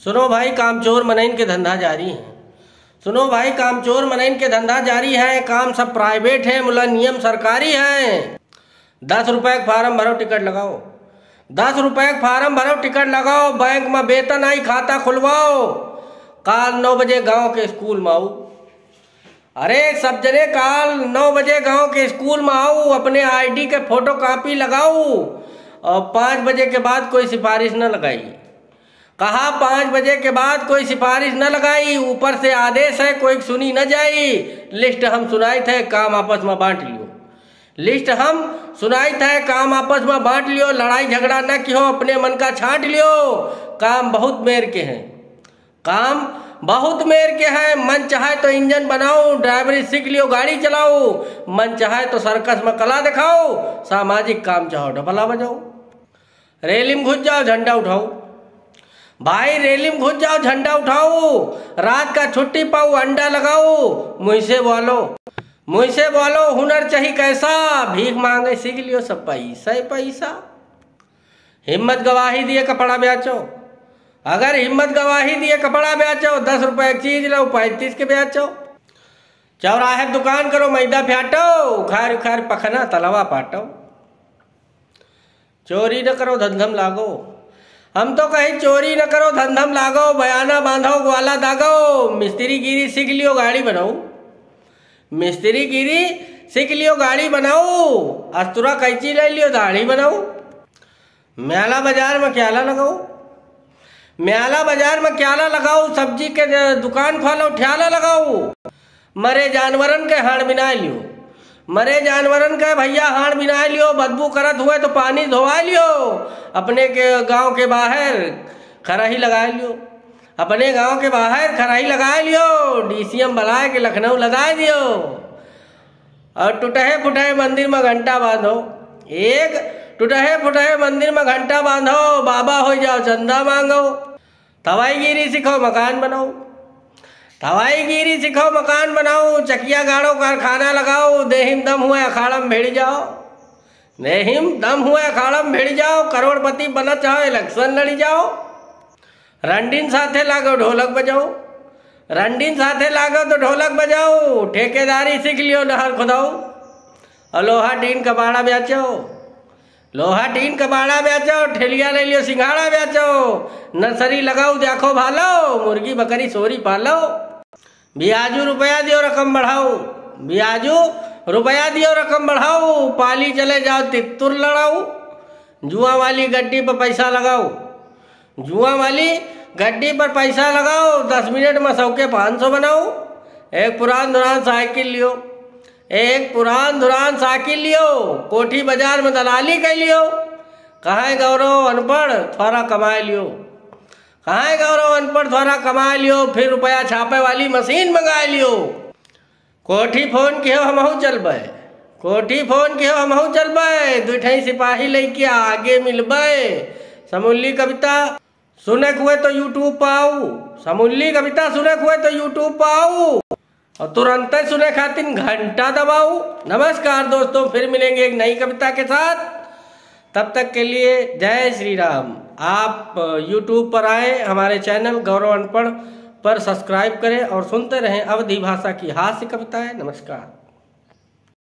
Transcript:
सुनो भाई, कामचोर मनइन के धंधा जारी है। सुनो भाई, कामचोर मनइन के धंधा जारी है। काम सब प्राइवेट है, मुला नियम सरकारी है। 10 रुपए का फार्म भरो, टिकट लगाओ। 10 रुपए का फार्म भरो, टिकट लगाओ। बैंक में वेतन आई, खाता खुलवाओ। काल 9 बजे गांव के स्कूल में आओ। अरे सब जने काल 9 बजे गांव के स्कूल में आओ। अपने आईडी के फोटो कॉपी लगाओ और 5 बजे के बाद कोई सिफारिश न लगाई। कहा 5 बजे के बाद कोई सिफारिश न लगाई। ऊपर से आदेश है, कोई सुनी न जाई। लिस्ट हम सुनाई थे, काम आपस में बांट लियो। लिस्ट हम सुनाई थे, काम आपस में बांट लियो। लड़ाई झगड़ा न कियो, अपने मन का छांट लियो। काम बहुत मेर के हैं, काम बहुत मेर के हैं। मन चाहे तो इंजन बनाओ, ड्राइवरी सीख लियो, गाड़ी चलाओ। मन चाहे तो सर्कस में कला दिखाओ। सामाजिक काम चाहो ढपला बजाओ। रैली में घुस जाओ, झंडा उठाओ। भाई रैली में घुस जाओ, झंडा उठाओ। रात का छुट्टी पाओ, अंडा लगाओ। मुझसे बोलो हुनर चाहिए कैसा। भीख मांगे सीख लियो, सब पैसा ही पैसा। हिम्मत गवाही दिए कपड़ा बेचो। अगर हिम्मत गवाही दिए कपड़ा बेचो, 10 रुपए की चीज लो, 35 के बेचो। चौराहे दुकान करो, मैदा फ्याटो। उखाड़ उखाड़ पखना तलवा पाटो। चोरी न करो, धंधम लागो। हम तो कहीं चोरी न करो, धंधम लागो। बयाना बांधो, ग्वाला दागो। मिस्त्री गिरी सीख लियो, गाड़ी बनाओ। मिस्त्री गिरी सीख लियो, गाड़ी बनाओ। अस्तुरा कैंची ले लियो, दाढ़ी बनाओ। म्याला बाजार में क्याला लगाओ। म्याला बाजार में क्याला लगाओ। सब्जी के दुकान खोलो, ठ्याला लगाओ। मरे जानवरन के हाड़ बिना लियो। मरे जानवरन के भैया हाड़ बिना लियो। बदबू करत हुए तो पानी धोवा लियो। अपने के गांव के बाहर खराही लगा लियो। अपने गांव के बाहर खराही लगा लियो। डीसीएम बुलाए के लखनऊ लगा दियो। और टूटे फुटे मंदिर में घंटा बांधो। एक टूटे फुटे मंदिर में घंटा बांधो। बाबा हो जाओ, चंदा मांगो। तवाईगिरी सीखो, मकान बनाओ। तवाईगिरी सीखो, मकान बनाओ। चकिया गाड़ो, कारखाना लगाओ। देहिम दम हुए अखाड़ा में भिड़ जाओ। देहिम दम हुए अखाड़ा में भिड़ जाओ। करोड़पति बना चाहो, इलेक्शन लड़ी जाओ। रंडीन साथे लागो, ढोलक बजाओ। रंडीन साथे लागो तो ढोलक बजाओ। ठेकेदारी सीख लियो, नहर खुदाओ। और लोहा टीन कबाड़ा बेचो। लोहा टीन कबाड़ा बेचो। ठेलिया ले लियो, सिंघाड़ा बेचो। नर्सरी लगाओ, देखो भालो। मुर्गी बकरी सोरी पालो। ब्याजू रुपया दियो, रकम बढ़ाओ। ब्याजू रुपया दियो, रकम बढ़ाओ। पाली चले जाओ, तित्तुर लड़ाओ। जुआ वाली गड्डी पर पैसा लगाओ। जुआ वाली गड्डी पर पैसा लगाओ। 10 मिनट में 100 के 500 बनाओ। एक पुरान दुरान साइकिल लियो। एक पुरान दुरान साइकिल लियो। कोठी बाजार में दलाली कर लियो। कहाँ है गौरव अनपढ़, थोड़ा कमाए लियो। कहाँ है गौरव अनपढ़, थोड़ा कमाए लियो। फिर रुपया छापे वाली मशीन मंगा लियो। कोठी फोन के हो, हमहू चलबे। कोठी फोन के हो, हमहू चलबे। 2 सिपाही लेके आगे मिलबे। समूली कविता सुने हुए तो यूट्यूब पाओ। समूली कविता सुने हुए तो यूट्यूब पाओ। और तुरंत सुने खातिर घंटा दबाओ। नमस्कार दोस्तों, फिर मिलेंगे एक नई कविता के साथ। तब तक के लिए जय श्री राम। आप YouTube पर आए, हमारे चैनल गौरव अनपढ़ पर सब्सक्राइब करें और सुनते रहें अवधी भाषा की हास्य कविताएं। नमस्कार।